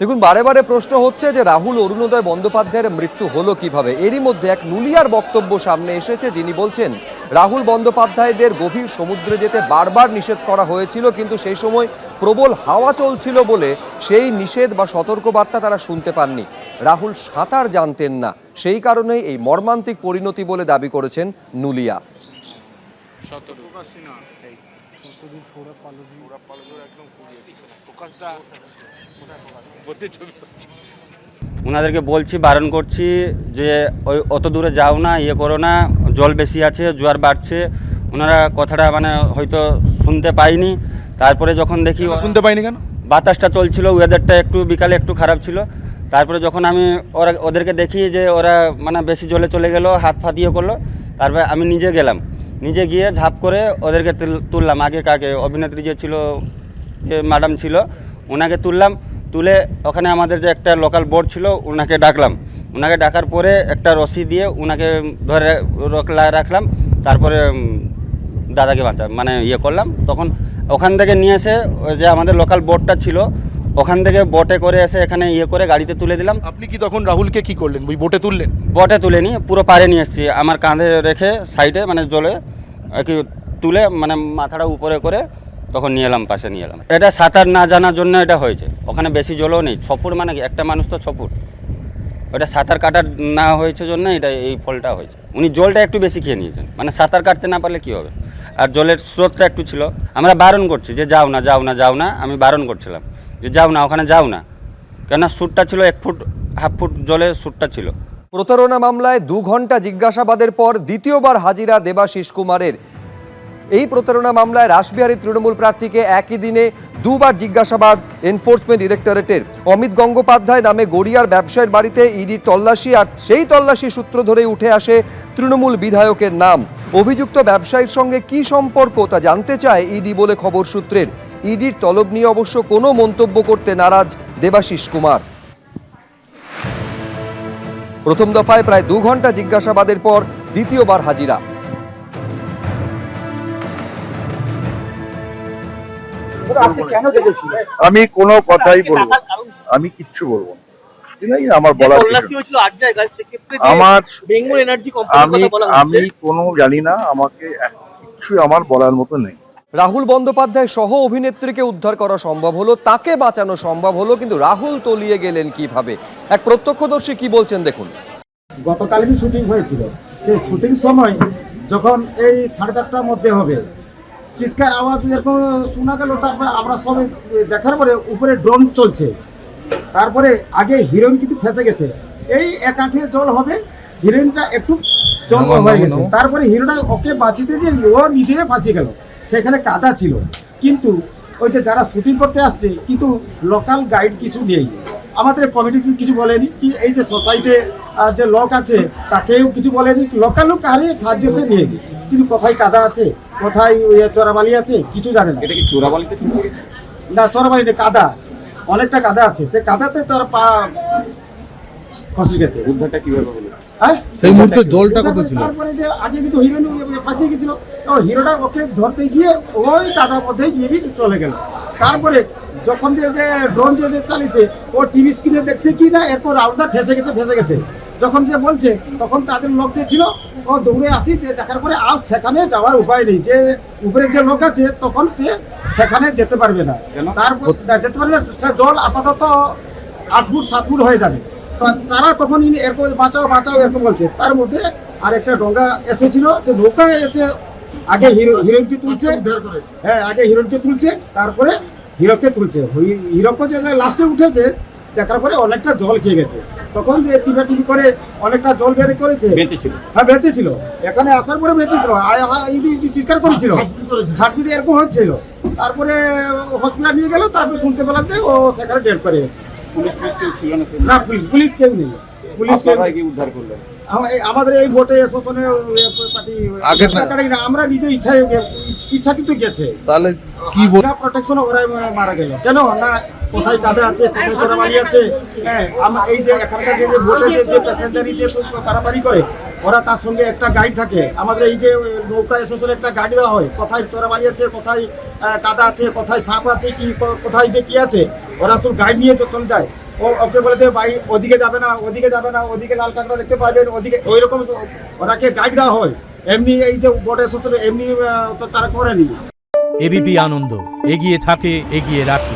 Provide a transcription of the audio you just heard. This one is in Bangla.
দেখুন, বারে বারে প্রশ্ন হচ্ছে যে রাহুল অরুণোদয় বন্দ্যোপাধ্যায়ের মৃত্যু হলো কিভাবে। এরই মধ্যে এক নুলিয়ার বক্তব্য সামনে এসেছে, যিনি বলছেন রাহুল বন্দ্যোপাধ্যায়দের গভীর সমুদ্রে যেতে বারবার নিষেধ করা হয়েছিল, কিন্তু সেই সময় প্রবল হাওয়া চলছিল বলে সেই নিষেধ বা সতর্কবার্তা তারা শুনতে পাননি। রাহুল সাঁতার জানতেন না, সেই কারণেই এই মর্মান্তিক পরিণতি বলে দাবি করেছেন নুলিয়া। ওনাদেরকে বলছি, বারণ করছি যে ওই অত দূরে যাও না, ইয়ে করো না, জল বেশি আছে, জোয়ার বাড়ছে। ওনারা কথাটা মানে হয়তো শুনতে পাইনি। তারপরে যখন দেখি শুনতে পাইনি কেন? বাতাসটা চলছিল, ওয়েদারটা একটু বিকালে একটু খারাপ ছিল। তারপরে যখন আমি ওদেরকে দেখি যে ওরা মানে বেশি জলে চলে গেল, হাত ফাত ইয়ে করলো, তারপরে আমি নিজে গেলাম, নিজে গিয়ে ঝাঁপ করে ওদেরকে তুললাম। আগে কাকে অভিনেত্রী যে ছিল, যে ম্যাডাম ছিল, ওনাকে তুললাম। তুলে ওখানে আমাদের যে একটা লোকাল বোর্ড ছিল, ওনাকে ডাকলাম। ওনাকে ডাকার পরে একটা রশি দিয়ে ওনাকে ধরে রাখলাম। তারপরে দাদাকে মানে ইয়ে করলাম। তখন ওখান থেকে নিয়ে এসে ওই যে আমাদের লোকাল বোটটা ছিল, ওখান থেকে বোটে করে এসে এখানে ইয়ে করে গাড়িতে তুলে দিলাম। আপনি কি তখন রাহুলকে কি করলেন? ওই বোটে তুললেন? বোটে তুলে নিয়ে পুরো পাড়ে নিয়ে এসেছি, আমার কাঁধে রেখে সাইডে মানে জলে আর কি তুলে মানে মাথাটা উপরে করে তখন নিয়ে এলাম, পাশে নিয়ে এলাম। এটা সাঁতার না জানার জন্য এটা হয়েছে। ওখানে বেশি জলও নেই, 6 ফুট, মানে একটা মানুষ তো 6 ফুট। ওটা সাঁতার কাটার না হয়েছে জন্য এটা এই ফলটা হয়েছে। উনি জলটা একটু বেশি খেয়ে নিয়েছেন, মানে সাঁতার কাটতে না পারলে কী হবে। আর জলের স্রোতটা একটু ছিল। আমরা বারণ করছি যে যাও না, যাও না, যাও না। আমি বারণ করছিলাম যে যাও না, ওখানে যাও না, কেননা সুটটা ছিল 1 ফুট, হাফ ফুট জলে সুটটা ছিল। প্রতারণা মামলায় 2 ঘন্টা জিজ্ঞাসাবাদের পর দ্বিতীয়বার হাজিরা দেবাশিস কুমারের। এই প্রতারণা মামলায় রাসবিহারী তৃণমূল প্রার্থীকে একই দিনে 2 বার জিজ্ঞাসাবাদ এনফোর্সমেন্ট ডিরেক্টরেটের। অমিত গঙ্গোপাধ্যায় নামে গড়িয়ার ব্যবসায়ীর বাড়িতে ইডি তল্লাশি, আর সেই তল্লাশি সূত্র ধরেই উঠে আসে তৃণমূল বিধায়কের নাম। অভিযুক্ত ব্যবসায়ীর সঙ্গে কি সম্পর্ক তা জানতে চায় ইডি বলে খবর সূত্রের। ইডির তলব নিয়ে অবশ্য কোনো মন্তব্য করতে নারাজ দেবাশিস কুমার। প্রথম দফায় প্রায় 2 ঘন্টা জিজ্ঞাসাবাদের পর দ্বিতীয়বার হাজিরা। আমি কোনো কথাই বলবো, আমি কিচ্ছু বলবো না। আমার বলার আমি কোনো জানি না, আমাকে কিছু আমার বলার মতো নেই। রাহুল বন্দ্যোপাধ্যায় সহ অভিনেত্রীকে উদ্ধার করা সম্ভব হলো, তাকে বাঁচানো সম্ভব হলো, কিন্তু রাহুল তলিয়ে গেলেন কিভাবে? এক প্রত্যক্ষদর্শী কি বলছেন দেখুন। গতকালই শুটিং হয়েছিল, সেই শুটিং সময় যখন এই 4:30টার মধ্যে হবে, চিৎকার আওয়াজ এরকম শোনা গেল। তারপরে আমরা সবাই দেখার পরে উপরে ড্রোন চলছে। তারপরে আগে হিরোইন কিন্তু ফেঁসে গেছে, এই 1 আঁঠে জল হবে, হিরোইনটা একটু জল হয়ে গেছে। তারপরে হিরোটা ওকে বাঁচিতে যে ও নিজেই ফাঁসিয়ে গেল, সেখানে কাদা ছিল। কিন্তু ওই যে যারা শুটিং করতে আসছে, কিন্তু লোকাল গাইড কিছু নেই, আমাদের কমিটি কিছু বলেনি, কি এই যে সোসাইটি যে লোক আছে তাকেও কিছু বলেনি, লোকাল লোক আরে সাহায্য সে নিয়ে নি। কিন্তু কোথায় কাদা আছে, কোথায় চোরাবালি আছে, কিছু জানে না। এটা কি চোরাবালিতে না, চোরাবালি নেই, কাদা, অনেকটা কাদা আছে, সে কাদাতে তার পা ফসে গেছে। উদ্ধারটা কিভাবে হলো? সেই মুহূর্তে জলটা কত ছিল? তারপরে যে আগে কিন্তু হিরোইন ফাঁসিয়ে গেছিল, হিরোটা ওকে ধরতে গিয়ে ওই কাদার মধ্যে গিয়ে চলে গেল। তারপরে যখন যে ড্রোন যে চালিয়েছে, ও টিভি স্ক্রিনে দেখছে কি না, এরপর রাউন্ডার ফেসে গেছে। যখন যে বলছে, তখন তাদের লোক যে ছিল ও দৌড়ে আসি, দেখার পরে আর সেখানে যাওয়ার উপায় নেই, যে উপরে যে লোক আছে তখন সে সেখানে যেতে পারবে না। তারপর যেতে পারবে না, সে জল আপাতত 8 ফুট 7 ফুট হয়ে যাবে। তো তারা তখন এরকম বাঁচাও বাঁচাও এরকম বলছে। তার মধ্যে আর একটা ডঙ্গা এসেছিল, সে নৌকায় এসে আগে হিরোইনকে তুলছে, হ্যাঁ আগে হিরোইনকে তুলছে, তারপরে হিরোকে তুলছে। হিরোকে যে লাস্টে উঠেছে, দেখার পরে অনেকটা জল খেয়ে গেছে। তখন টিপি করে অনেকটা জল বের করেছে, হ্যাঁ বেঁচেছিল। এখানে আসার পরে বেঁচেছিল, চিৎকার করেছিল, ঝাঁটপিতে এরকম হচ্ছিল। তারপরে হসপিটাল নিয়ে গেল, তারপরে শুনতে পেলাম যে ও সেখানে ডেড করে গেছে। না, পুলিশ কেউ নেই। পুলিশ উদ্ধার করলেন আমাদের এই ভোটে পার্টি আমরা নিজে ইচ্ছাকৃত গেছে। তাহলে কি প্রোটেকশন ওরাই মারা গেল কেন না? কোথায় কাদা আছে, কোথায় চোরাবালি আছে, হ্যাঁ এই যে এখানকার যে ভোটে যে প্যাসেঞ্জারি যে পারাপারি করে, ওরা তার সঙ্গে একটা গাইড থাকে। আমাদের এই যে নৌকা এসেছিল, একটা গাইড দেওয়া হয়, কোথায় চোরাবালি আছে, কোথায় কাদা আছে, কোথায় সাপ আছে, কি কোথায় যে কি আছে, ওরা সব গাইড নিয়ে চলে যায়। ওকে বলে দেবে ভাই ওদিকে যাবে না, ওদিকে যাবে না, ওদিকে লাল কাঁকড়া দেখতে পাবেন, ওদিকে ওই রকম ওরাকে গাইড দেওয়া হয়। এমনি এই যে বোর্ডে সূত্রে এমনি তো তারা করেনি। এবিপি আনন্দ এগিয়ে থাকে, এগিয়ে রাখে।